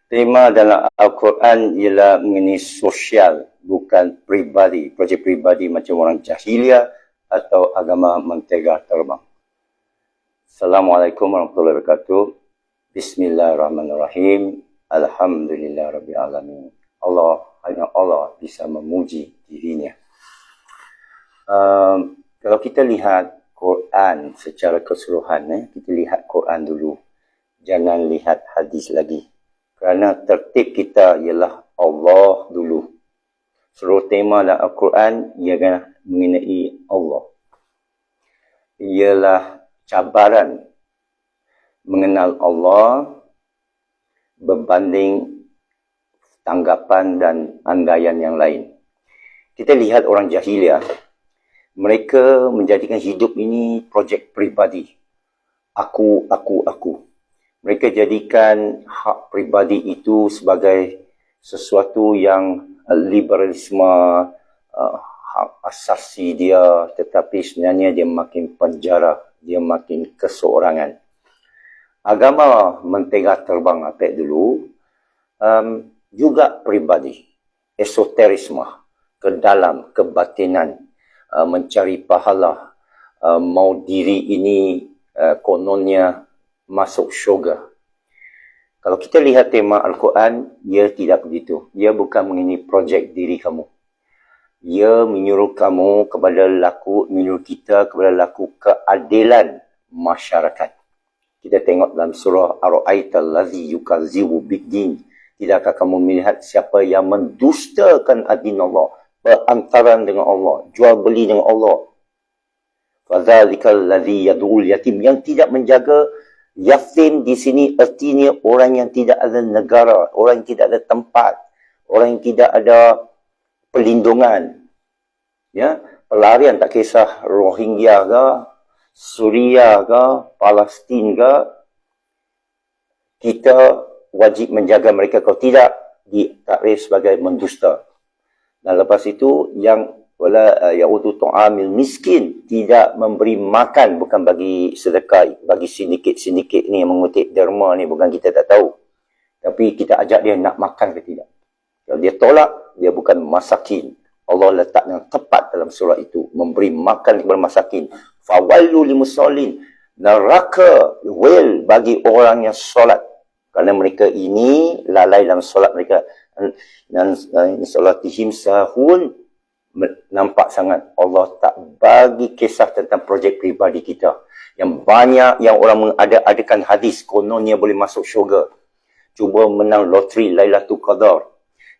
Tema dalam Al-Quran ialah mengenai sosial, bukan pribadi. Projek pribadi macam orang jahiliah atau agama mentega terbang. Assalamualaikum warahmatullahi wabarakatuh. Bismillahirrahmanirrahim. Alhamdulillahirrabbilalamin. Hanya Allah bisa memuji dirinya. Kalau kita lihat Quran secara keseluruhan, kita lihat Quran dulu. Jangan lihat hadis lagi. Kerana tertib kita ialah Allah dulu. Seluruh tema dalam Al-Quran ialah mengenai Allah. Ialah cabaran mengenal Allah berbanding tanggapan dan andaian yang lain. Kita lihat orang jahiliah, mereka menjadikan hidup ini projek pribadi. Aku. Mereka jadikan hak pribadi itu sebagai sesuatu yang liberalisme, hak asasi dia, tetapi sebenarnya dia makin penjara, dia makin keseorangan. Agama mentega terbang apek dulu, juga pribadi, esoterisme, ke dalam, kebatinan, mencari pahala, mau diri ini kononnya masuk syurga. Kalau kita lihat tema Al-Quran, ia tidak begitu. Ia bukan mengenai projek diri kamu. Ia menyuruh kamu menyuruh kita kepada laku keadilan masyarakat. Kita tengok dalam surah Ar-Ra'aital ladzi yukazzibu biddin. Tidakkah kamu melihat siapa yang mendustakan adin Allah, perantaran dengan Allah, jual beli dengan Allah. Fadzalikal ladzi yad'ul yatim, yang tidak menjaga yatim di sini artinya orang yang tidak ada negara, orang yang tidak ada tempat, orang yang tidak ada perlindungan. Ya, pelarian tak kisah Rohingya ke, Suria ke, Palestin ke, kita wajib menjaga mereka. Kalau tidak, ditakdir sebagai mendusta. Dan lepas itu, yang wala ya'udu tu'amil miskin, tidak memberi makan, bukan bagi sedekah, bagi sindiket ni yang mengutip derma ni, bukan kita tak tahu, tapi kita ajak dia nak makan ke tidak. Kalau dia tolak, dia bukan masakin. Allah letak yang tepat dalam surah itu, memberi makan kepada masakin. Fawailu limusallin, neraka wel bagi orang yang solat, kerana mereka ini lalai dalam solat mereka. Dan solatihim sahun, nampak sangat Allah tak bagi kisah tentang projek pribadi kita. Yang banyak yang orang mengada-adakan hadis, kononnya boleh masuk syurga. Cuba menang loteri Lailatul Qadar.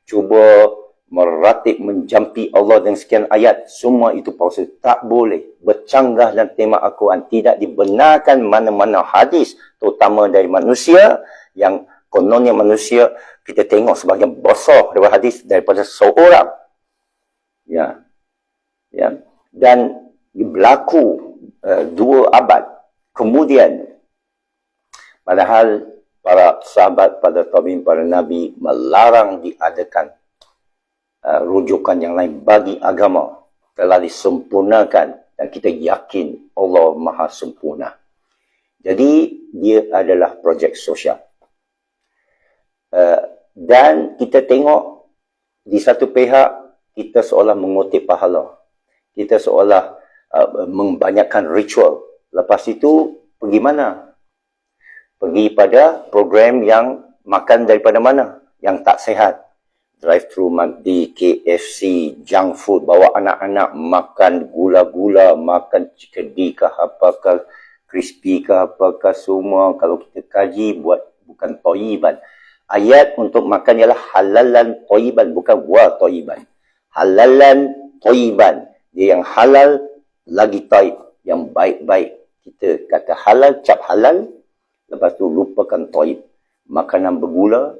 Cuba meratib menjampi Allah dengan sekian ayat. Semua itu palsu. Tak boleh. Bercanggah dalam tema Al-Quran. Tidak dibenarkan mana-mana hadis, terutama dari manusia, yang kononnya manusia, kita tengok sebagian besar daripada hadis daripada seorang. Ya. Dan berlaku 2 abad kemudian, padahal para sahabat, pada tabi'in, para nabi melarang diadakan rujukan yang lain bagi agama, telah disempurnakan, dan kita yakin Allah Maha Sempurna. Jadi dia adalah projek sosial. Dan kita tengok di satu pihak, kita seolah mengutip pahala. Kita seolah membanyakkan ritual. Lepas itu, pergi mana? Pergi pada program yang makan daripada mana? Yang tak sihat. Drive-thru McD, KFC, junk food. Bawa anak-anak makan gula-gula, makan cikedi kah, apakah crispy kah, apakah semua. Kalau kita kaji, bukan toyiban. Ayat untuk makan ialah halalan toyiban, bukan wa toyiban. Halalan toyiban. Dia yang halal lagi toyib, yang baik-baik. Kita kata halal, cap halal, lepas tu lupakan toyib. Makanan bergula,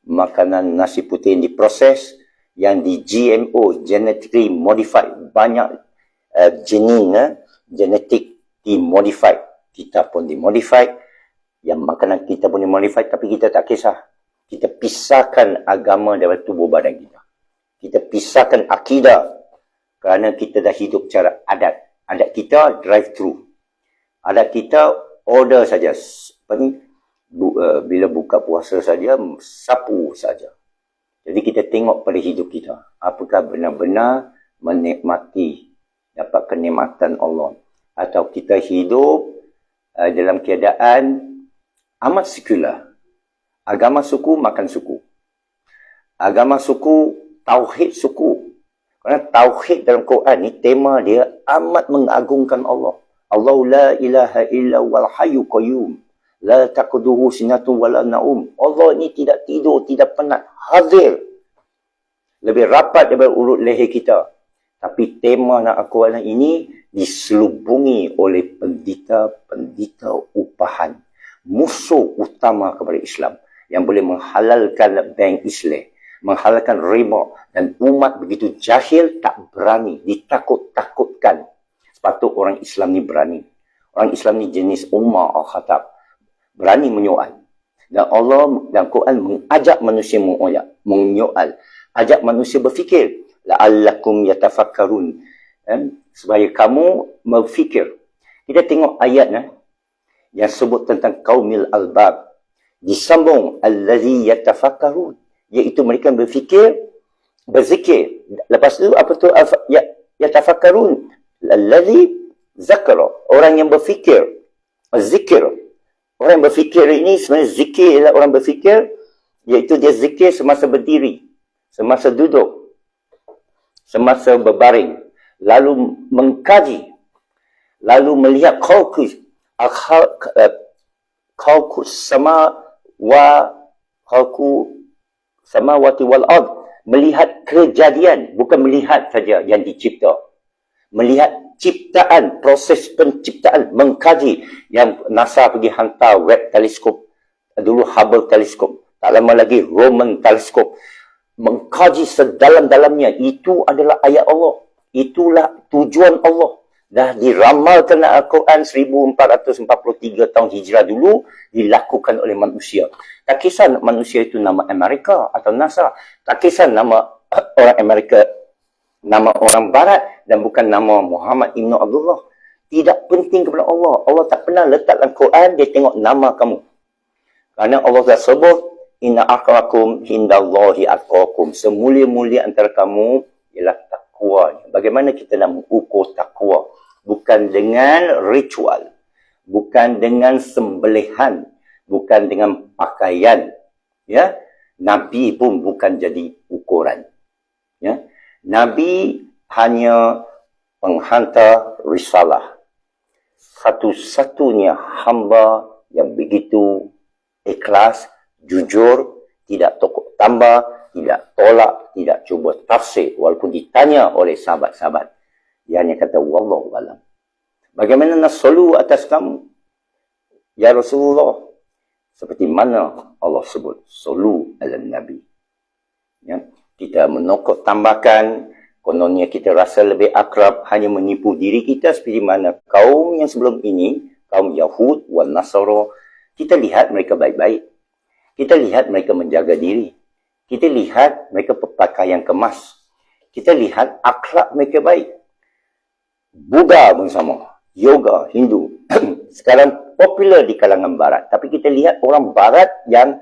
makanan nasi putih yang diproses, yang di GMO, genetically modified, banyak jenin, genetic dimodified. Kita pun dimodified, yang makanan kita pun dimodified, tapi kita tak kisah. Kita pisahkan agama daripada tubuh badan kita. Kita pisahkan akidah, kerana kita dah hidup cara adat. Adat kita drive-thru. Adat kita order saja. bila buka puasa saja, sapu saja. Jadi kita tengok pada hidup kita. Apakah benar-benar menikmati, dapat kenikmatan Allah. Atau kita hidup dalam keadaan amat sekular. Agama suku, makan suku. Agama suku, tauhid suku. Kerana tauhid dalam Quran ni, tema dia amat mengagungkan Allah. Allah la ilaha illa wal hayyu qayyum. La taquduhu sinatun wala naum. Allah ni tidak tidur, tidak penat, hadir. Lebih rapat daripada urut leher kita. Tapi tema nak Al-Quran ini diselubungi oleh pendeta-pendeta upahan. Musuh utama kepada Islam. Yang boleh menghalalkan bank Islam. Menghalalkan riba. Dan umat begitu jahil, tak berani. Ditakut-takutkan. Sepatut orang Islam ni berani. Orang Islam ni jenis Umar Al-Khattab. Berani menyoal. Dan Allah dan Quran mengajak manusia menyoal. Ajak manusia berfikir. La'allakum yatafakkarun. Supaya kamu berfikir. Kita tengok ayat yang sebut tentang qaumil albab. Disambung allazi yatafakkarun. Iaitu mereka berfikir, berzikir. Lepas tu apa tu yatafakkarun? Allazi zakara. Orang yang berfikir. Zikir. Orang yang berfikir ini sebenarnya zikir ialah orang berfikir. Iaitu dia zikir semasa berdiri. Semasa duduk. Semasa berbaring. Lalu mengkaji. Lalu melihat khalqus samawati wal ard. Melihat kejadian. Bukan melihat saja yang dicipta. Melihat ciptaan, proses penciptaan, mengkaji. Yang NASA pergi hantar Webb teleskop. Dulu Hubble teleskop. Tak lama lagi Roman teleskop. Mengkaji sedalam-dalamnya. Itu adalah ayat Allah. Itulah tujuan Allah. Dah diramalkan Al-Quran 1443 tahun hijrah dulu. Dilakukan oleh manusia. Tak kisah manusia itu nama Amerika atau NASA. Tak kisah nama orang Amerika, nama orang Barat dan bukan nama Muhammad Ibn Abdullah. Tidak penting kepada Allah. Allah tak pernah letak dalam Quran, dia tengok nama kamu. Kerana Allah dah sebut, inna akrakum hindallahi atqakum. Semulia-mulia antara kamu ialah takwa. Bagaimana kita nak mengukur takwa? Bukan dengan ritual. Bukan dengan sembelihan. Bukan dengan pakaian. Ya, Nabi pun bukan jadi ukuran. Ya, Nabi hanya penghantar risalah. Satu-satunya hamba yang begitu ikhlas, jujur, tidak tokok tambah, tidak tolak, tidak cuba tafsir. Walaupun ditanya oleh sahabat-sahabat. Dia hanya kata, wallahu alam. Bagaimana nak solu atas kamu? Ya Rasulullah. Seperti mana Allah sebut, solu ala Nabi. Ya. Kita menokok tambahkan, kononnya kita rasa lebih akrab, hanya menipu diri kita seperti mana kaum yang sebelum ini, kaum Yahud wal Nasara, kita lihat mereka baik-baik. Kita lihat mereka menjaga diri. Kita lihat mereka berpakaian kemas. Kita lihat akhlak mereka baik. Buddha pun sama. Yoga, Hindu. Sekarang popular di kalangan Barat. Tapi kita lihat orang Barat yang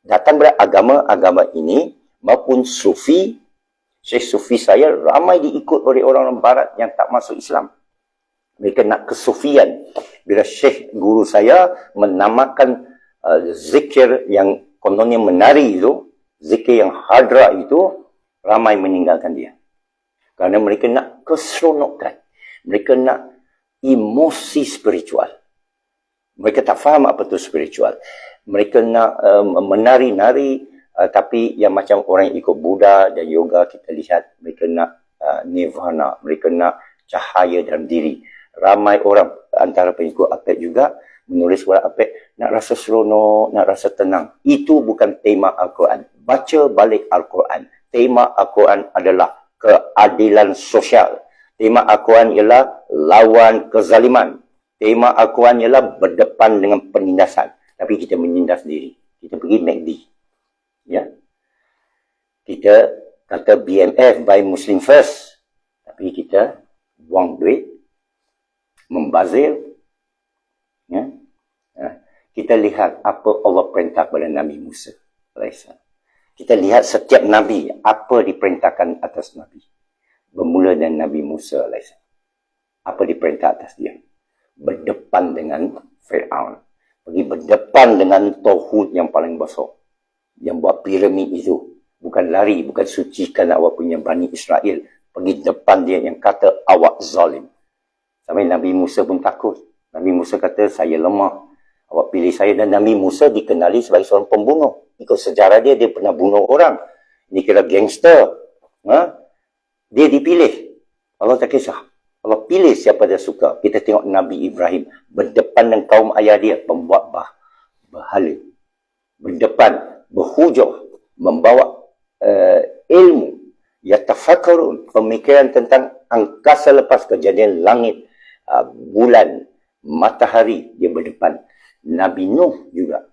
datang dari agama-agama ini, maupun Sufi, Syekh Sufi saya ramai diikut oleh orang-orang Barat yang tak masuk Islam. Mereka nak kesufian. Bila Syekh guru saya menamakan zikir yang kononnya menari itu, zikir yang hadra itu, ramai meninggalkan dia. Kerana mereka nak keseronokan. Mereka nak emosi spiritual. Mereka tak faham apa itu spiritual. Mereka nak menari-nari, tapi yang macam orang yang ikut Buddha dan yoga, kita lihat mereka nak nirvana, mereka nak cahaya dalam diri. Ramai orang antara pengikut APEC juga menulis kepada APEC, nak rasa seronok, nak rasa tenang. Itu bukan tema Al-Quran. Baca balik Al-Quran. Tema Al-Quran adalah keadilan sosial. Tema Al-Quran ialah lawan kezaliman. Tema Al-Quran ialah berdepan dengan penindasan. Tapi kita menindas diri. Kita pergi MACD. Ya. Kita kata BMF, buy Muslim first. Tapi kita buang duit, membazir. Ya. kita lihat apa Allah perintah kepada Nabi Musa alaihissalam. Kita lihat setiap Nabi, apa diperintahkan atas Nabi. Bermula dengan Nabi Musa alaihissalam. Apa diperintah atas dia? Berdepan dengan Fir'aun. Pergi berdepan dengan Tauhud yang paling besar. Yang buat piramid itu. Bukan lari, bukan sucikan awak punya Bani Israel. Pergi depan dia yang kata awak zalim. Sampai Nabi Musa pun takut. Nabi Musa kata, saya lemah. Awak pilih saya. Dan Nabi Musa dikenali sebagai seorang pembunuh. Ikut sejarah dia, dia pernah bunuh orang. Ini kira gangster. Dia dipilih. Allah tak kisah. Allah pilih siapa dia suka. Kita tengok Nabi Ibrahim berdepan dengan kaum ayah dia, pembuat berhala. Berdepan, berhujah, membawa ilmu. Yatafakkarun, pemikiran tentang angkasa lepas, kejadian langit, bulan, matahari, dia berdepan. Nabi Nuh juga.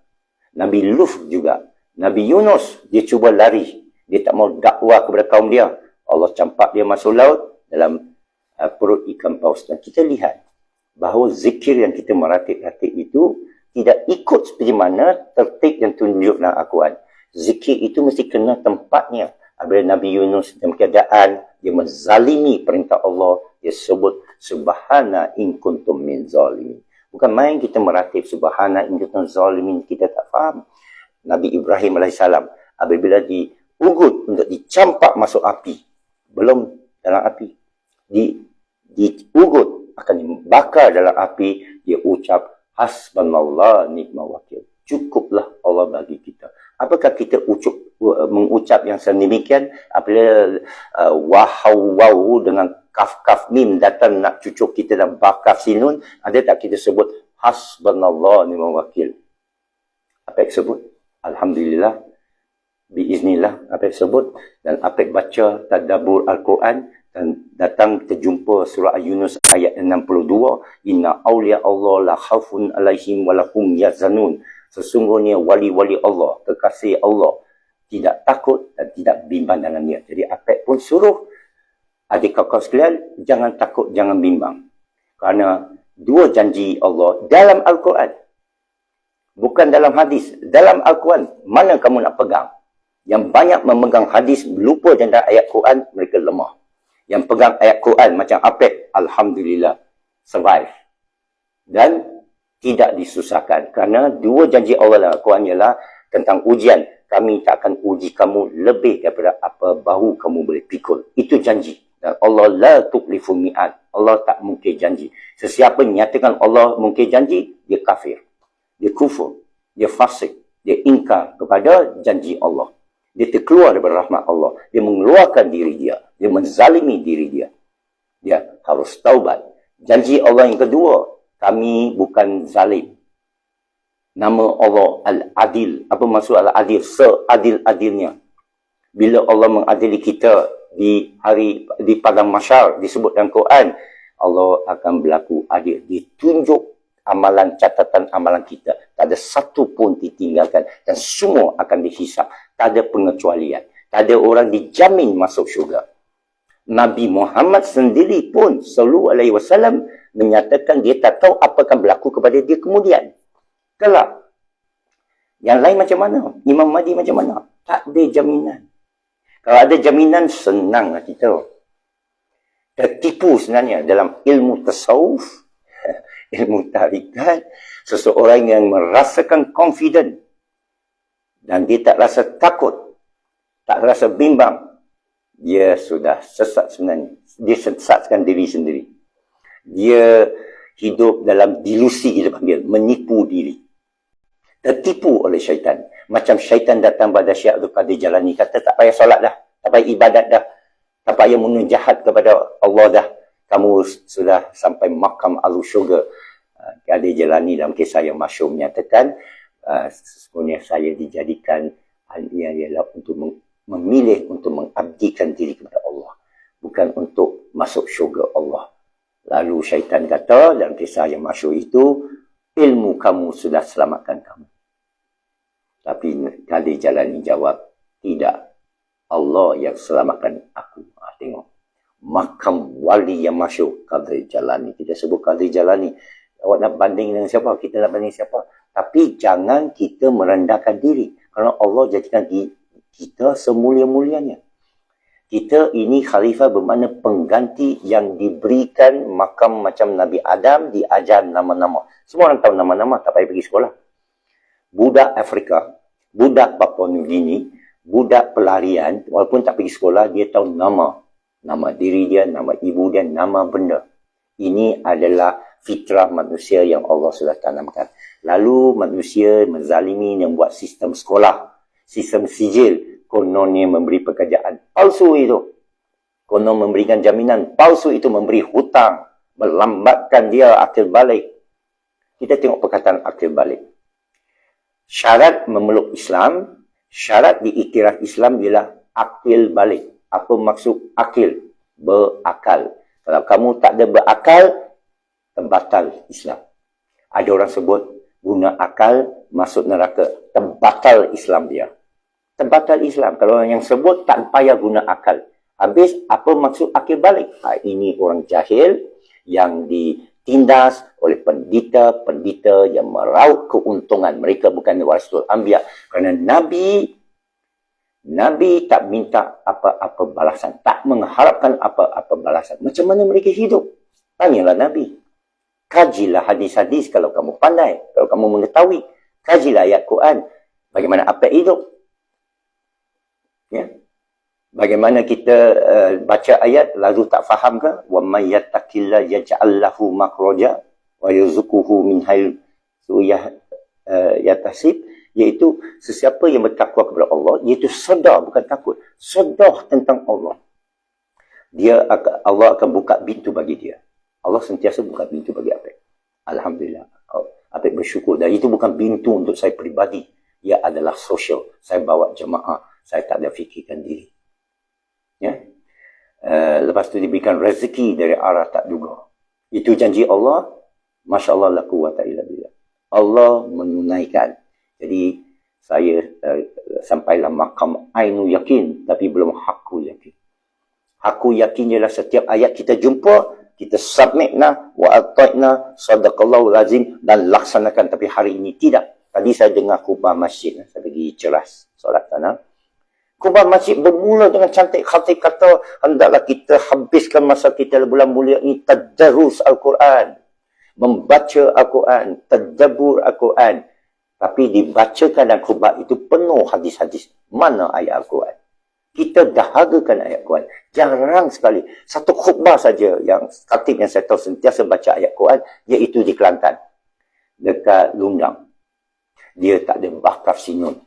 Nabi Lut juga. Nabi Yunus, dia cuba lari. Dia tak mau dakwah kepada kaum dia. Allah campak dia masuk laut dalam perut ikan paus. Dan kita lihat bahawa zikir yang kita meratib-ratib itu tidak ikut seperti mana tertib yang tunjuk dalam Al-Quran. Zikir itu mesti kena tempatnya. Apabila Nabi Yunus dalam keadaan dia menzalimi perintah Allah, dia sebut subhana in kuntum min zalimin. Bukan main kita meratib subhana in kuntum zalimin, kita tak faham. Nabi Ibrahim alaihissalam apabila diugut untuk dicampak masuk api, belum dalam api, diugut akan dibakar dalam api, dia ucap hasbunallah ni'mal wakil. Cukuplah Allah bagi kita. Apakah kita mengucap yang sedemikian apabila wahau dengan kaf mim datang nak cucuk kita dalam bakaf sinun, ada tak kita sebut hasbunallah ni'mal wakil? Apa yang sebut? Alhamdulillah, biiznillah, apa yang sebut? Dan apa yang baca tadabbur Al-Quran dan datang terjumpa surah Yunus ayat 62, inna awliya Allah la khafun alaihim walahum yazanun. Sesungguhnya wali-wali Allah, kekasih Allah, tidak takut dan tidak bimbang dengan dia. Jadi apa pun suruh adik kakak sekalian, jangan takut, jangan bimbang. Kerana dua janji Allah dalam Al-Quran. Bukan dalam hadis. Dalam Al-Quran, mana kamu nak pegang? Yang banyak memegang hadis, lupa tentang ayat Quran, mereka lemah. Yang pegang ayat Quran macam apek, alhamdulillah, survive. Dan tidak disusahkan. Kerana dua janji Allah dalam Al-Quran ialah tentang ujian. Kami tak akan uji kamu lebih daripada apa bahu kamu boleh pikul. Itu janji. Dan Allah la tukhlifu mi'ad. Allah tak mungkir janji. Sesiapa nyatakan Allah mungkir janji, dia kafir. Dia kufur. Dia fasik. Dia ingkar kepada janji Allah. Dia terkeluar daripada rahmat Allah. Dia mengeluarkan diri dia. Dia menzalimi diri dia. Dia harus taubat. Janji Allah yang kedua, kami bukan zalim. Nama Allah Al-Adil. Apa maksud Al-Adil? Seadil-adilnya. Bila Allah mengadili kita di padang mahsyar, disebut dalam Quran, Allah akan berlaku adil. Ditunjuk amalan, catatan amalan kita. Tak ada satu pun ditinggalkan. Dan semua akan dihisap. Tak ada pengecualian. Tak ada orang dijamin masuk syurga. Nabi Muhammad sendiri pun sallallahu alaihi wasallam menyatakan dia tak tahu apa akan berlaku kepada dia kemudian. Kelak. Yang lain macam mana? Imam Mahdi macam mana? Tak ada jaminan. Kalau ada jaminan, senanglah kita. Tertipu sebenarnya dalam ilmu tasawuf, ilmu tarikat, seseorang yang merasakan confident dan dia tak rasa takut, tak rasa bimbang, dia sudah sesat sebenarnya. Dia sesatkan diri sendiri. Dia hidup dalam delusi, kita panggil, menipu diri. Tertipu oleh syaitan. Macam syaitan datang pada Syekh Abdul Qadir Jalani, kata tak payah solat dah, tak payah ibadat dah, tak payah munajat kepada Allah dah, kamu sudah sampai makam al-syurga. Qadir Jalani dalam kisah yang masyhur menyatakan, sesungguhnya saya dijadikan ialah untuk memilih untuk mengabdikan diri kepada Allah, bukan untuk masuk syurga Allah. Lalu syaitan kata dalam kisah yang masyhur itu, ilmu kamu sudah selamatkan kamu. Tapi Qadir Jalani jawab, tidak, Allah yang selamatkan aku. Tengok, makam wali yang masyhur Qadir Jalani. Kita sebut Qadir Jalani. Awak nak banding dengan siapa? Kita nak banding siapa? Tapi jangan kita merendahkan diri. Kerana Allah jadikan kita semulia-mulianya. Kita ini khalifah bermakna pengganti yang diberikan makam macam Nabi Adam, diajar nama-nama. Semua orang tahu nama-nama, tak payah pergi sekolah. Budak Afrika, budak Papua New Guinea, budak pelarian, walaupun tak pergi sekolah, dia tahu nama. Nama diri dia, nama ibu dia, nama benda. Ini adalah fitrah manusia yang Allah sudah tanamkan. Lalu manusia menzalimi yang buat sistem sekolah, sistem sijil, kononnya memberi pekerjaan palsu itu. Konon memberikan jaminan palsu itu, memberi hutang, melambatkan dia akil balik. Kita tengok perkataan akil balik. Syarat memeluk Islam, syarat diiktiraf Islam ialah akil balik. Apa maksud akil? Berakal. Kalau kamu tak ada berakal, terbatal Islam. Ada orang sebut guna akal masuk neraka. Terbatal Islam dia. Terbatal Islam. Kalau orang yang sebut tak payah guna akal. Habis apa maksud akil balik? Ini orang jahil yang ditindas oleh pendeta-pendeta yang meraup keuntungan. Mereka bukan warisul anbiya. Kerana Nabi tak minta apa-apa balasan. Tak mengharapkan apa-apa balasan. Macam mana mereka hidup? Tanyalah Nabi. Kajilah hadis-hadis kalau kamu pandai. Kalau kamu mengetahui. Kajilah ayat Quran. Bagaimana apa hidup? Ya. Bagaimana kita baca ayat lalu tak faham ke? Wa may yattaqilla yaj'al lahu makhraja wa yarzuquhu min haythu yahtasib, iaitu sesiapa yang bertakwa kepada Allah, iaitu sedar, bukan takut, sedar tentang Allah. Allah akan buka pintu bagi dia. Allah sentiasa buka pintu bagi Apek. Alhamdulillah. Apek bersyukur. Dan itu bukan pintu untuk saya peribadi. Ia adalah sosial. Saya bawa jemaah. Saya tak ada fikirkan diri. Ya. Lepas tu diberikan rezeki dari arah tak duga. Itu janji Allah. Masya Allah la quwwata illa billah. Allah menunaikan. Jadi saya sampailah makam ainu yakin, tapi belum haku yakin. Haku yakin ialah setiap ayat kita jumpa, kita submitna, wa ata'na, sadaqallahu lazim, dan laksanakan. Tapi hari ini tidak. Tadi saya dengar khutbah masjid. Saya pergi ceras solat sana. Khutbah masjid bermula dengan cantik khatib kata, hendaklah kita habiskan masa kita bulan mulia ini tadarus Al-Quran. Membaca Al-Quran, tadabbur Al-Quran. Tapi dibacakan dan khutbah itu penuh hadis-hadis. Mana ayat Al-Quran? Kita dahagakan ayat Quran. Jarang sekali. Satu khutbah saja yang khatib yang saya tahu sentiasa baca ayat Quran, iaitu di Kelantan. Dekat Lundang. Dia tak ada bahkaf sinun.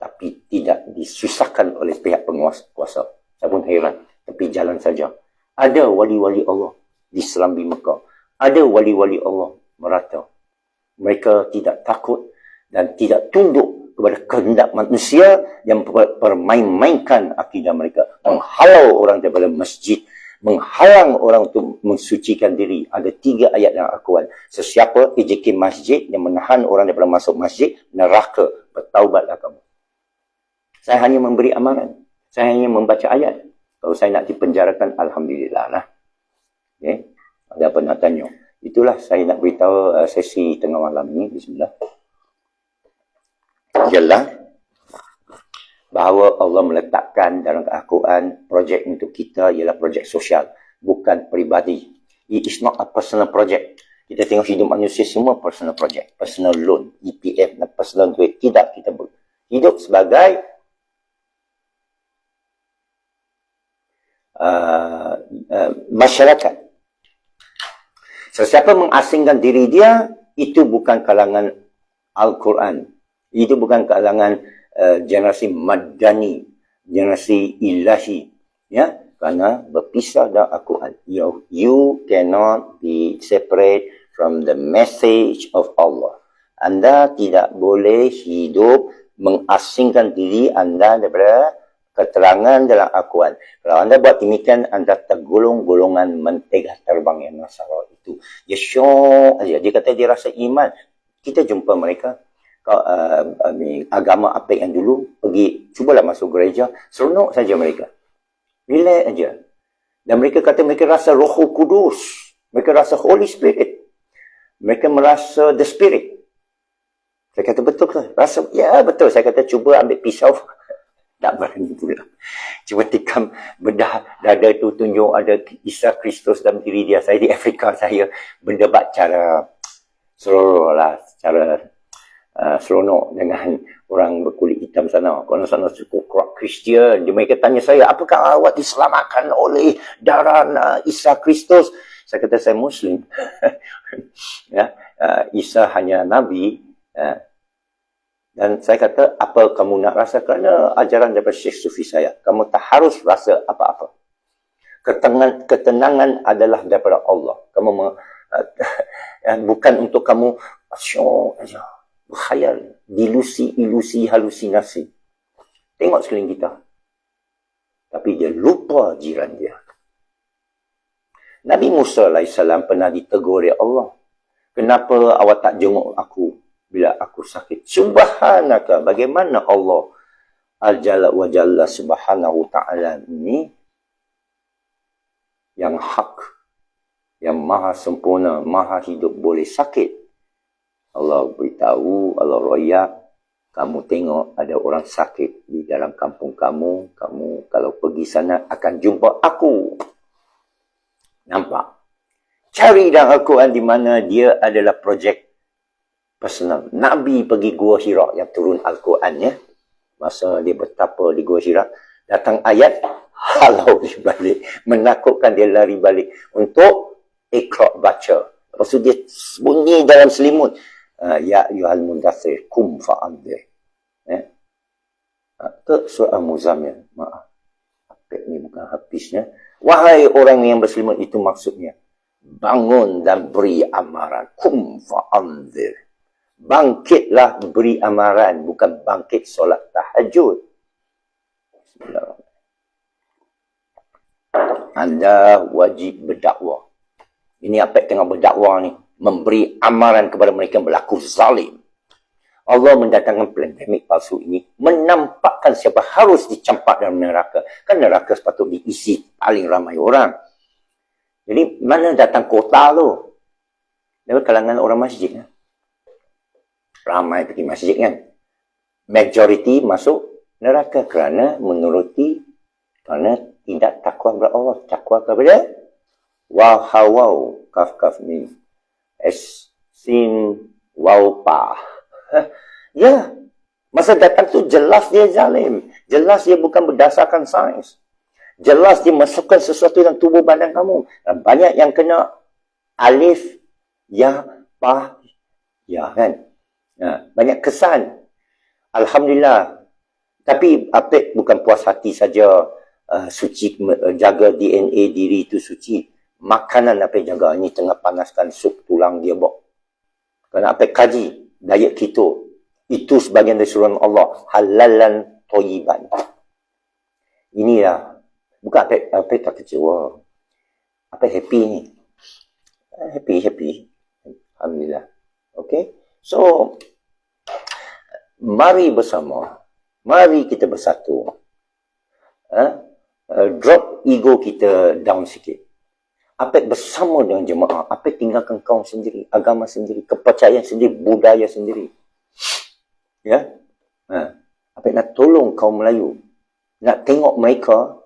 Tapi tidak disusahkan oleh pihak penguasa. Saya pun heran. Tapi jalan saja. Ada wali-wali Allah di Selambi Mekah. Ada wali-wali Allah merata. Mereka tidak takut dan tidak tunduk kepada kehendak manusia yang permain-mainkan akidah mereka. Menghalau orang daripada masjid. Menghalang orang untuk mensucikan diri. Ada 3 ayat dalam Al-Quran. Sesiapa ejeki masjid yang menahan orang daripada masuk masjid, neraka. Bertaubatlah kamu. Saya hanya memberi amaran. Saya hanya membaca ayat. Kalau saya nak dipenjarakan, Alhamdulillah lah. Okay. Ada apa nak tanya? Itulah saya nak beritahu sesi tengah malam ini. Bismillah. Jelas bahawa Allah meletakkan dalam Al-Quran projek untuk kita ialah projek sosial, bukan peribadi. It is not a personal project. Kita tengok hidup manusia semua personal project, personal loan, EPF dan personal duit. Tidak, kita hidup sebagai masyarakat. Sesiapa mengasingkan diri dia, itu bukan kalangan Al-Quran. Itu bukan kalangan generasi madani, generasi ilahi. Ya, kerana berpisah dari Al-Quran. You cannot be separate from the message of Allah. Anda tidak boleh hidup mengasingkan diri anda daripada keterangan dalam Al-Quran. Kalau anda buat demikian, anda tergolong golongan mentega terbang yang Nasara itu. Dia syok aja. Dia kata dia rasa iman. Kita jumpa mereka. Agama apa yang dulu, pergi, cubalah masuk gereja, seronok saja mereka. Relax aja. Dan mereka kata mereka rasa Roh Kudus. Mereka rasa Holy Spirit. Mereka merasa the Spirit. Saya kata, betul ke? Rasa, ya betul. Saya kata, cuba ambil pisau. Tak berani pula. Cuba tikam bedah dada tu, tunjuk ada Isa Kristus dalam diri dia. Saya di Afrika, saya berdebat cara seronok lah, cara seronok dengan orang berkulit hitam sana. Kalau sana suku Kristian, mereka tanya saya, apakah awak diselamatkan oleh darah Isa Kristus? Saya kata, saya Muslim. Ya, Isa hanya Nabi. Dan saya kata, apa kamu nak rasa? Kerana ajaran daripada Syekh Sufi saya, kamu tak harus rasa apa-apa. Ketenangan adalah daripada Allah. Kamu bukan untuk kamu asyik aja berkhayal, ilusi, halusinasi. Tengok sekeliling kita. Tapi dia lupa jiran dia. Nabi Musa AS pernah ditegur oleh Allah. Kenapa awak tak jenguk aku bila aku sakit? Subhanaka, bagaimana Allah Al-Jalla wa Jalla subhanahu ta'ala ini yang hak, yang maha sempurna, maha hidup, boleh sakit. Allah beritahu, Allah royak, kamu tengok ada orang sakit di dalam kampung kamu, kamu kalau pergi sana akan jumpa aku. Nampak? Cari dalam Al-Quran di mana dia adalah projek personal. Nabi pergi Gua Hira yang turun Al-Quran, ya. Masa dia bertapa di Gua Hira, datang ayat, halau dia balik. Menakutkan dia lari balik untuk Iqra' baca. Lepas tu dia bunyi dalam selimut. Ya ayyuhal mundathir, kum fa'andir. Ke surah Muzammil. Maaf. Ini bukan habisnya. Wahai orang yang berselimut, itu maksudnya. Bangun dan beri amaran. Kum fa'andir. Bangkitlah beri amaran, bukan bangkit solat tahajud. Anda wajib berdakwah. Ini apa tengah berdakwah ni? Memberi amaran kepada mereka yang berlaku zalim. Allah mendatangkan pandemik palsu ini menampakkan siapa harus dicampak dalam neraka. Kan neraka sepatutnya diisi paling ramai orang. Jadi mana datang kota tu? Dari kalangan orang masjid. Ramai pergi masjid kan. Majoriti masuk neraka kerana tidak takwa kepada Allah. Takwa kepada wahawau. Kaf ni. Sin waupa. Ya. Masa datang tu jelas dia zalim. Jelas dia bukan berdasarkan sains. Jelas dia masukkan sesuatu dalam tubuh badan kamu. Dan banyak yang kena alif, ya, pa, ya kan. Banyak kesan. Alhamdulillah. Tapi Apek bukan puas hati saja suci, jaga DNA diri itu suci. Makanan Apek jaga. Ini tengah panaskan sup tulang dia bawa. Kerana Apek kaji diet keto. Itu sebagian dari suruhan Allah. Halalan toyiban. Inilah. Bukan Apek tak kecewa. Apek happy ni. Happy. Alhamdulillah. Okay. So, mari bersama. Mari kita bersatu. Drop ego kita down sikit. Apek bersama dengan jemaah. Apek tinggalkan kaum sendiri. Agama sendiri. Kepercayaan sendiri. Budaya sendiri. Ya. Apek nak tolong kaum Melayu. Nak tengok mereka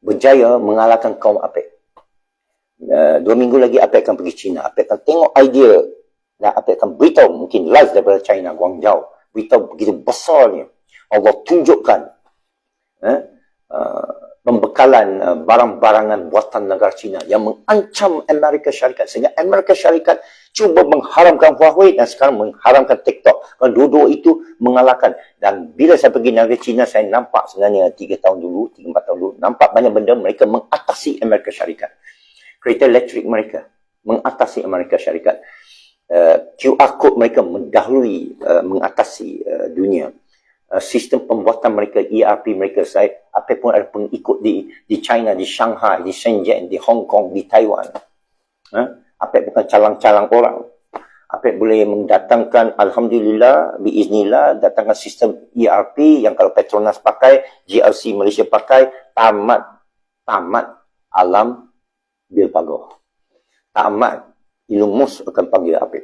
berjaya mengalahkan kaum Apek. 2 minggu lagi Apek akan pergi China. Apek akan tengok idea. Dan Apek akan beritahu. Mungkin live daripada China, Guangzhou. Beritahu begitu besarnya. Allah tunjukkan pembekalan barang-barangan buatan negara China yang mengancam Amerika Syarikat. Sehingga Amerika Syarikat cuba mengharamkan Huawei dan sekarang mengharamkan TikTok. Dua-dua itu mengalahkan. Dan bila saya pergi negara China, saya nampak sebenarnya 3 tahun dulu, 3-4 tahun dulu, nampak banyak benda mereka mengatasi Amerika Syarikat. Kereta elektrik mereka mengatasi Amerika Syarikat. QR code mereka mendahului mengatasi dunia. Sistem pembuatan mereka, ERP mereka, apa pun ada pengikut di China, di Shanghai, di Shenzhen, di Hong Kong, di Taiwan. Apa bukan calang-calang orang. Apa boleh mendatangkan, Alhamdulillah, biiznillah, datangkan sistem ERP yang kalau Petronas pakai, GLC Malaysia pakai, tamat alam bil pagoh. Tamat Elon Musk akan panggil apa?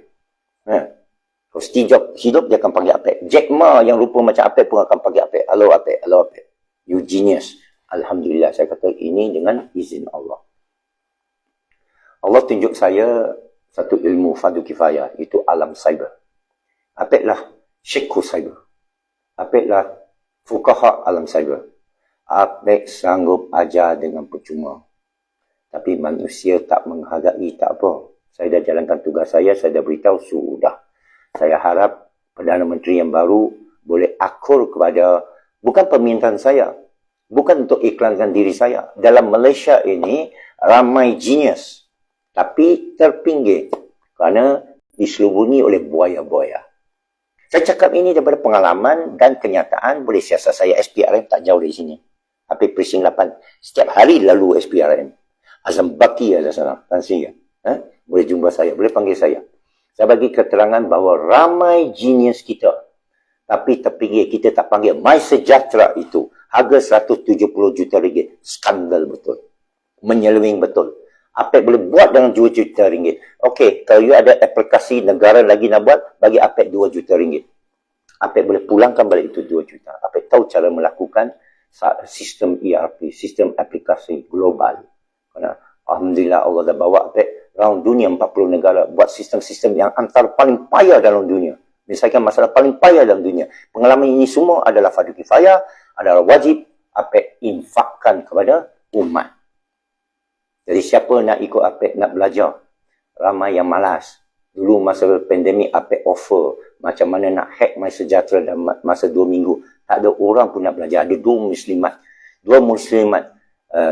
Kalau Steve Jobs hidup, dia akan panggil Apek. Jack Ma yang rupa macam Apek pun akan panggil Apek. Halo Apek, halo Apek. You genius. Alhamdulillah, saya kata ini dengan izin Allah. Allah tunjuk saya satu ilmu fardu kifayah, itu alam cyber. Apek lah syekhu cyber. Apek lah fuqaha alam cyber. Apek sanggup ajar dengan percuma. Tapi manusia tak menghargai, tak apa. Saya dah jalankan tugas saya dah beritahu, sudah. Saya harap Perdana Menteri yang baru boleh akur kepada, bukan permintaan saya, bukan untuk iklankan diri saya. Dalam Malaysia ini, ramai genius. Tapi terpinggir kerana diselubungi oleh buaya-buaya. Saya cakap ini daripada pengalaman dan kenyataan. Boleh siasat saya SPRM tak jauh dari sini. Habis Precinct 8. Setiap hari lalu SPRM. Azam Baki ada sana. Tan Sri. Boleh jumpa saya. Boleh panggil saya. Saya bagi keterangan bahawa ramai genius kita. Tapi terpinggir kita tak panggil. MySejahtera itu. Harga 170 juta ringgit. Skandal betul. Menyeleweng betul. Apek boleh buat dengan 2 juta ringgit. Okey, kalau you ada aplikasi negara lagi nak buat, bagi Apek 2 juta ringgit. Apek boleh pulangkan balik itu 2 juta. Apek tahu cara melakukan sistem ERP, sistem aplikasi global. Kerana Alhamdulillah Allah dah bawa Apek round dunia 40 negara buat sistem-sistem yang antara paling payah dalam dunia. Misalkan masalah paling payah dalam dunia. Pengalaman ini semua adalah fardu kifayah, adalah wajib Apek infakkan kepada umat. Jadi siapa nak ikut Apek, nak belajar? Ramai yang malas. Dulu masa pandemik Apek offer macam mana nak hack MySejahtera dalam masa 2 minggu. Tak ada orang pun nak belajar. Ada 2 muslimat. 2 muslimat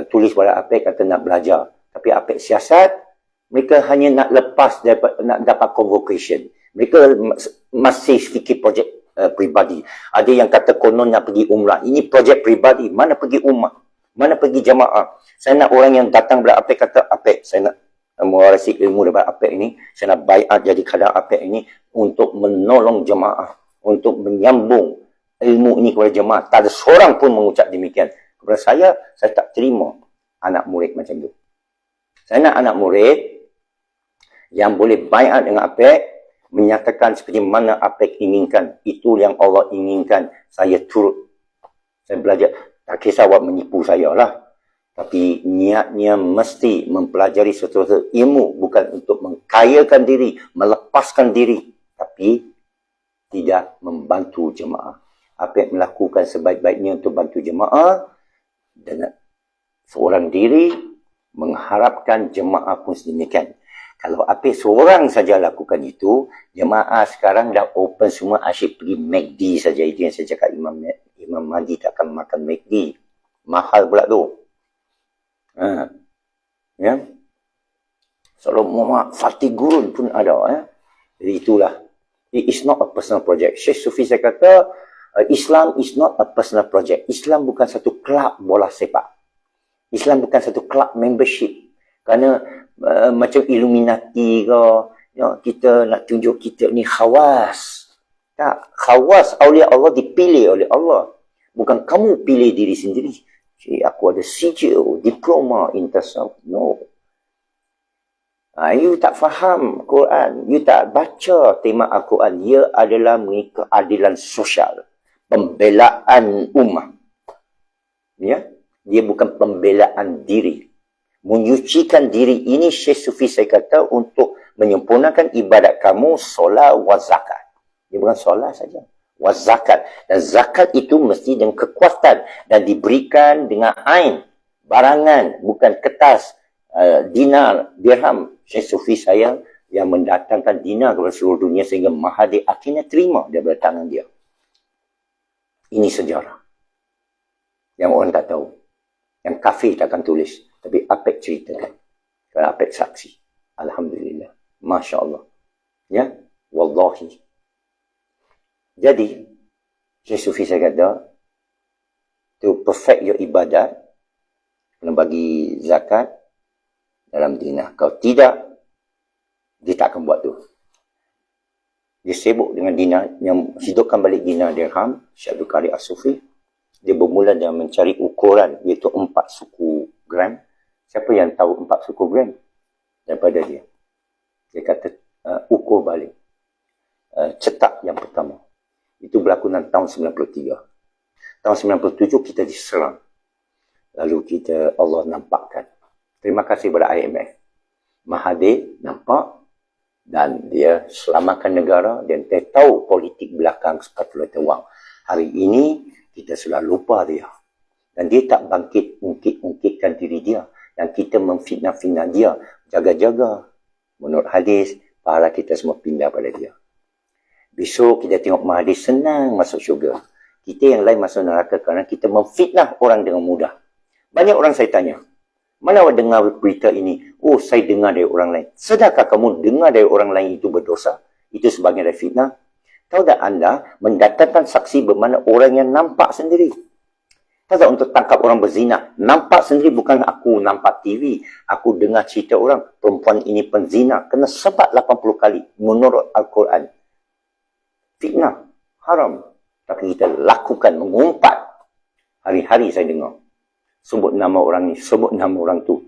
tulis pada Apek kata nak belajar. Tapi Apek siasat, mereka hanya nak lepas nak dapat convocation. Mereka masih fikir projek pribadi. Ada yang kata konon nak pergi umrah. Ini projek pribadi. Mana pergi umrah? Mana pergi jamaah? Saya nak orang yang datang kepada Apek kata, Apek, saya nak mewarisi ilmu daripada Apek ini. Saya nak baiat jadi kadar Apek ini untuk menolong jamaah. Untuk menyambung ilmu ini kepada jamaah. Tak ada seorang pun mengucap demikian. Kepada saya tak terima anak murid macam tu. Saya nak anak murid yang boleh baiat dengan Apek, menyatakan seperti mana Apek inginkan. Itu yang Allah inginkan. Saya turut. Saya belajar. Tak kisah awak menipu saya lah. Tapi niatnya mesti mempelajari sesuatu ilmu. Bukan untuk mengkayakan diri, melepaskan diri. Tapi tidak membantu jemaah. Apek melakukan sebaik-baiknya untuk bantu jemaah. Dengan seorang diri, mengharapkan jemaah pun sedemikian. Kalau Apek seorang saja lakukan itu, jemaah sekarang dah open semua, asyik pergi McD saja. Itu yang saya cakap, Imam Mahdi tak akan makan McD. Mahal pula tu. Ya. Salam Muhammad Fatih Gurun pun ada. Jadi itulah. It is not a personal project. Syekh Sufi saya kata, Islam is not a personal project. Islam bukan satu kelab bola sepak. Islam bukan satu kelab membership. Kerana macam Illuminati ke, ya, kita nak tunjuk kita ni khawas. Tak, khawas awliya Allah dipilih oleh Allah. Bukan kamu pilih diri sendiri. Aku ada sijil, diploma in tasawuf. No. You tak faham Quran. You tak baca tema Al-Quran. Ia adalah keadilan sosial. Pembelaan ummah. Ya? Dia bukan pembelaan diri. Menyucikan diri ini Syekh Sufi saya kata untuk menyempurnakan ibadat kamu, solat wa zakat. Dia bukan solat saja. wa zakat. Dan zakat itu mesti dengan kekuatan dan diberikan dengan ain, barangan, bukan kertas, dinar, dirham. Syekh Sufi saya yang mendatangkan dinar kepada seluruh dunia sehingga Mahathir akhirnya terima daripada tangan dia. Ini sejarah yang orang tak tahu, yang kafir tak akan tulis, tapi Apek ceritakan kerana Apek saksi. Alhamdulillah, Masya Allah, ya, wallahi. Jadi Syekh Sufi saya kata, to perfect your ibadat, kena bagi zakat dalam dinar. Kalau tidak, dia tak akan buat tu. Dia sibuk dengan dinar, yang hidupkan balik dinar dirham. Syekh Abdul Qadir As-Sufi, dia bermula dengan mencari ukuran, iaitu 4 suku gram. Siapa yang tahu 4 suku gram? Daripada dia. Dia kata, ukur balik. cetak yang pertama. Itu berlakunan tahun 93. Tahun 97 kita diserang. Lalu Allah nampakkan. Terima kasih kepada IMF. Mahathir nampak dan dia selamatkan negara dan dia tahu politik belakang sepatutnya terwang. Hari ini kita sudah lupa dia. Dan dia tak ungkit-ungkitkan diri dia. Dan kita memfitnah-fitnah dia. Jaga-jaga. Menurut hadis, pahala kita semua pindah pada dia. Besok kita tengok Mahathir senang masuk syurga. Kita yang lain masuk neraka kerana kita memfitnah orang dengan mudah. Banyak orang saya tanya, mana awak dengar berita ini? Oh, saya dengar dari orang lain. Sedarkah kamu dengar dari orang lain itu berdosa? Itu sebagai dari fitnah. Tahu tak anda mendatangkan saksi bermakna orang yang nampak sendiri? Tahu tak untuk tangkap orang berzina? Nampak sendiri, bukan aku nampak TV. Aku dengar cerita orang, perempuan ini penzina. Kena sebat 80 kali menurut Al-Quran. Fitnah, haram. Tapi kita lakukan, mengumpat. Hari-hari saya dengar. Sebut nama orang ni, sebut nama orang tu.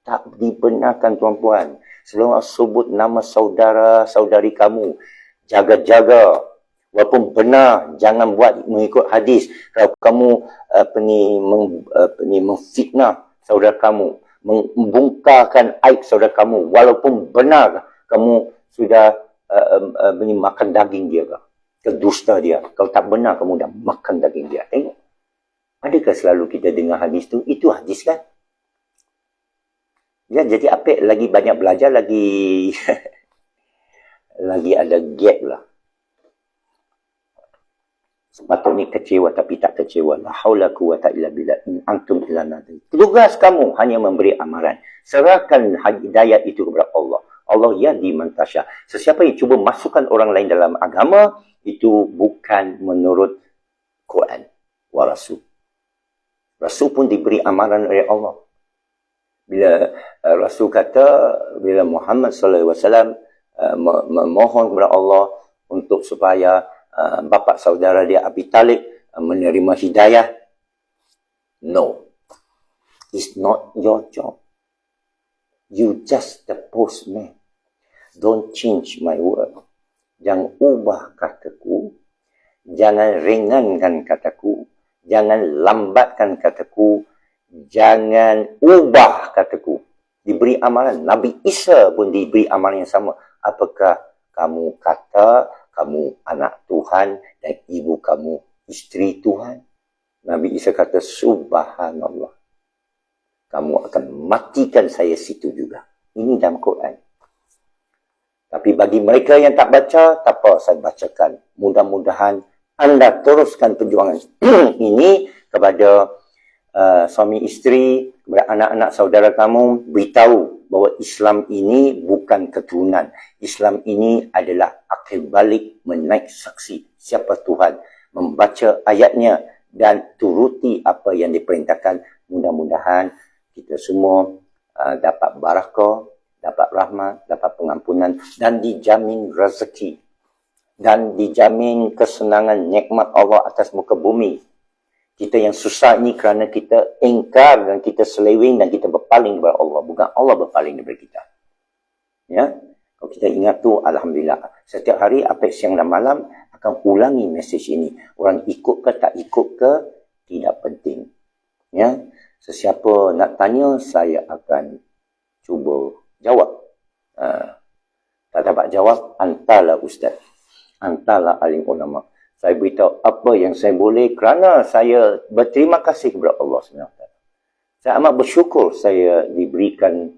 Tak dibenarkan tuan-puan. Sebelum sebut nama saudara-saudari kamu. Jaga-jaga. Walaupun benar, jangan buat mengikut hadis. Kalau kamu memfitnah saudara kamu. Membongkarkan aib saudara kamu. Walaupun benar kamu sudah makan daging dia ke. Kedusta dia. Kalau tak benar, kamu dah makan daging dia. Tengok. Adakah selalu kita dengar hadis tu? Itu hadis kan? Ya, jadi apik lagi banyak belajar, lagi lagi ada gap lah. Sepatutnya kecewa tapi tak kecewa. La haula quwata illa billah in antum illa nadhir. Tugas kamu hanya memberi amaran. Serahkan hidayah itu kepada Allah. Allah yahdi man tasya. Sesiapa yang cuba masukkan orang lain dalam agama, itu bukan menurut Quran wa Rasul. Rasul pun diberi amaran oleh Allah. Bila Rasul kata, bila Muhammad SAW memohon kepada Allah untuk supaya bapa saudara dia Abi Talib menerima hidayah. No. It's not your job. You just the postman. Don't change my word. Jangan ubah kataku. Jangan ringankan kataku. Jangan lambatkan kataku. Jangan ubah kataku. Diberi amalan. Nabi Isa pun diberi amalan yang sama. Apakah kamu kata kamu anak Tuhan dan ibu kamu isteri Tuhan? Nabi Isa kata, subhanallah. Kamu akan matikan saya situ juga. Ini dalam Quran. Tapi bagi mereka yang tak baca, tak apa, saya bacakan. Mudah-mudahan anda teruskan perjuangan ini kepada suami isteri, kepada anak-anak saudara kamu. Beritahu bahawa Islam ini bukan keturunan. Islam ini adalah akhir balik, menaik saksi siapa Tuhan. Membaca ayatnya dan turuti apa yang diperintahkan. Mudah-mudahan kita semua dapat barakah, dapat rahmat, dapat pengampunan dan dijamin rezeki dan dijamin kesenangan nikmat Allah atas muka bumi. Kita yang susah ini kerana kita ingkar dan kita seleweng dan kita berpaling kepada Allah, bukan Allah berpaling daripada kita. Ya, kalau kita ingat tu, alhamdulillah. Setiap hari apik siang dan malam akan ulangi mesej ini. Orang ikut ke tak ikut ke tidak penting. Ya, sesiapa nak tanya saya akan cuba jawab. Tak dapat jawab, hantarlah ustaz. Hantarlah alim ulama. Saya beritahu apa yang saya boleh kerana saya berterima kasih kepada Allah SWT. Saya amat bersyukur saya diberikan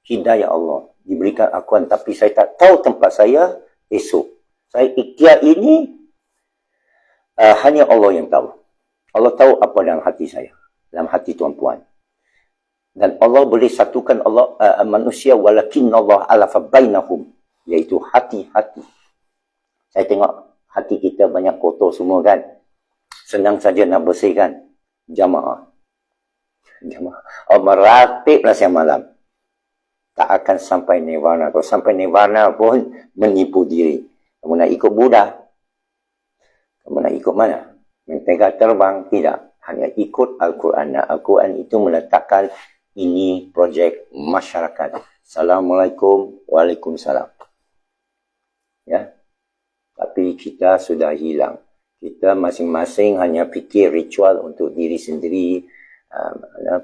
hidayah Allah. Diberikan akuan, tapi saya tak tahu tempat saya esok. Saya ikhtiar ini hanya Allah yang tahu. Allah tahu apa dalam hati saya. Dalam hati tuan-puan. Dan Allah boleh satukan manusia walakin Allah alafa bainahum, iaitu hati-hati. Saya tengok hati kita banyak kotor semua kan. Senang saja nak bersihkan. Jamaah. Oh, meratiblah siang malam. Tak akan sampai nirvana. Kalau sampai nirvana pun menipu diri. Kamu nak ikut Buddha? Kamu nak ikut mana? Mentega terbang? Tidak. Hanya ikut Al-Quran. Al-Quran itu meletakkan ini projek masyarakat. Assalamualaikum. Waalaikumsalam. Ya. kita sudah hilang. Kita masing-masing hanya fikir ritual untuk diri sendiri,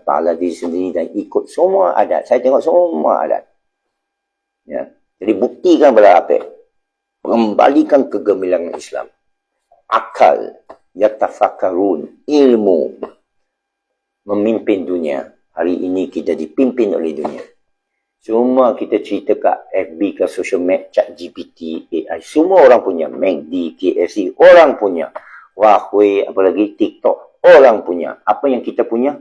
pahala diri sendiri dan ikut semua adat. Saya tengok semua adat. Ya. Jadi buktikan pada apa? Mengembalikan kegemilangan Islam. Akal, yatafakkarun, ilmu, memimpin dunia. Hari ini kita dipimpin oleh dunia. Semua kita cerita kat FB, ke social media, chat GPT, AI. Semua orang punya. MACD, KFC, orang punya. Huawei, apalagi TikTok, orang punya. Apa yang kita punya?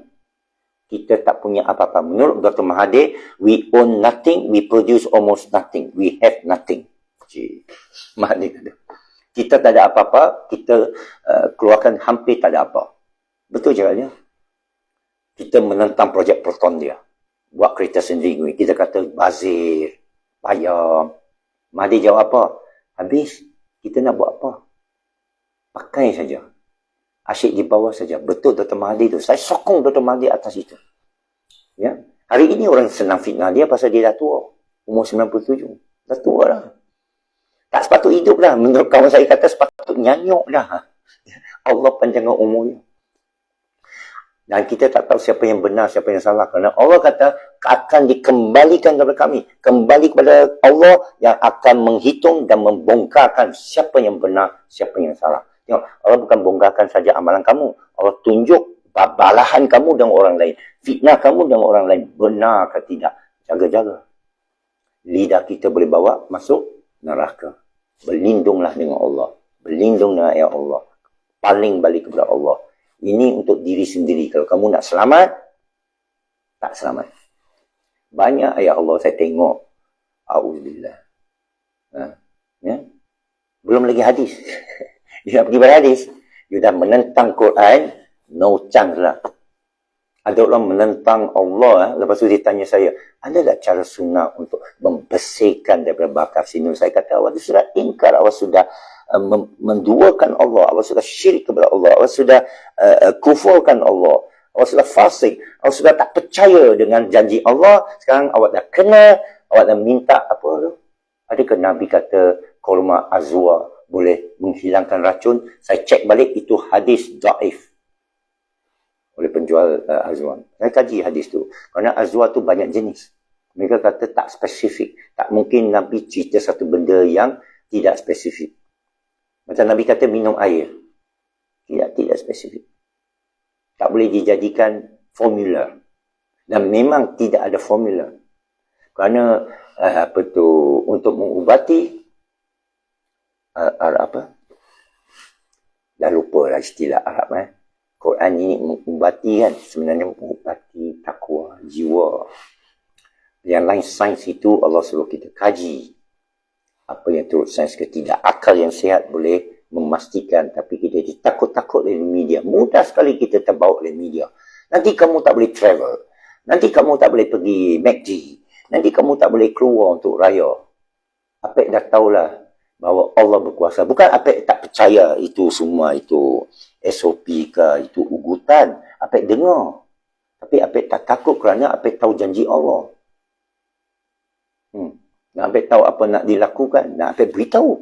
Kita tak punya apa-apa. Menurut Dr. Mahathir, we own nothing, we produce almost nothing. We have nothing. Mahathir kata. Kita tak ada apa-apa, kita keluarkan hampir tak ada apa. Betul caranya. Kita menentang projek Proton dia. Buat kereta sendiri. Kita kata bazir, payah. Mahathir jawab apa? Habis, kita nak buat apa? Pakai saja. Asyik di bawah saja. Betul Dr. Mahathir tu. Saya sokong Dr. Mahathir atas itu. Ya. Hari ini orang senang fitnah dia pasal dia dah tua. Umur 97. Dah tua lah. Tak sepatut hidup dah. Menurut kawan saya kata sepatut nyanyuk dah. Allah panjangkan umurnya. Dan kita tak tahu siapa yang benar, siapa yang salah. Kerana Allah kata akan dikembalikan kepada kami. Kembali kepada Allah yang akan menghitung dan membongkarkan siapa yang benar, siapa yang salah. Tengok, Allah bukan bongkarkan saja amalan kamu. Allah tunjuk balahan kamu dengan orang lain. Fitnah kamu dengan orang lain. Benar ke tidak? Jaga-jaga. Lidah kita boleh bawa masuk neraka. Berlindunglah dengan Allah. Berlindung dengan ayat Allah. Paling balik kepada Allah. Ini untuk diri sendiri. Kalau kamu nak selamat, tak selamat. Banyak ayat Allah saya tengok. A'udzubillah. Ya? Belum lagi hadis. Dia pergi berhadis. Dia dah menentang Quran. No chance lah. Ada orang menentang Allah. Lepas tu dia tanya saya, ada tak cara sunnah untuk membersihkan daripada bakar sinul? Saya kata, awak sudah ingkar. Awak sudah menduakan Allah. Awak sudah syirik kepada Allah. Awak sudah kufurkan Allah. Awak sudah fasik. Awak sudah tak percaya dengan janji Allah. Sekarang awak dah kena. Awak dah minta apa tu? Adakah Nabi kata kurma azwa boleh menghilangkan racun? Saya cek balik, itu hadis daif oleh penjual azwa. Saya kaji hadis tu. Kerana azwa tu banyak jenis. Mereka kata tak spesifik. Tak mungkin Nabi cerita satu benda yang tidak spesifik. Macam Nabi kata minum air. Tidak spesifik. Tak boleh dijadikan formula. Dan memang tidak ada formula. Kerana untuk mengubati apa? Dah lupa lah istilah Arab. Quran ini mengubati kan. Sebenarnya mengubati takwa, jiwa. Yang lain sains itu Allah suruh kita kaji. Apa yang turut sains ke tidak. Akal yang sihat boleh memastikan. Tapi kita takut-takut oleh media. Mudah sekali kita terbawa oleh media. Nanti kamu tak boleh travel. Nanti kamu tak boleh pergi MACD. Nanti kamu tak boleh keluar untuk raya. Apek dah tahulah bahawa Allah berkuasa. Bukan Apek tak percaya itu semua itu SOP ke, itu ugutan. Apek dengar. Tapi Apek tak takut kerana Apek tahu janji Allah. Dan Apek tahu apa nak dilakukan. Dan Apek beritahu.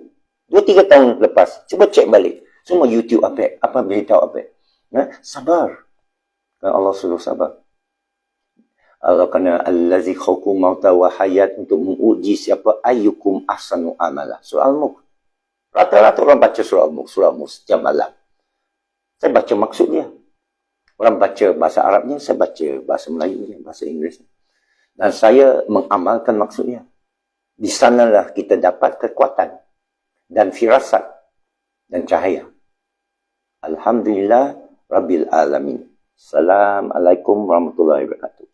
2-3 tahun lepas. Cuba cek balik. Semua YouTube Apek. Apa beritahu Apek? Sabar. Dan Allah suruh sabar. Allah kena allazi khalaqakum mauta wa hayat untuk menguji siapa ayyukum ahsanu amala. Surah Al-Mulk. Rata-rata orang baca surah Al-Mulk, setiap malam. Saya baca maksud dia. Orang baca bahasa Arabnya, saya baca bahasa Melayunya, bahasa Inggerisnya. Dan saya mengamalkan maksudnya. Di sanalah kita dapat kekuatan dan firasat dan cahaya. Alhamdulillah Rabbil Alamin. Assalamualaikum warahmatullahi wabarakatuh.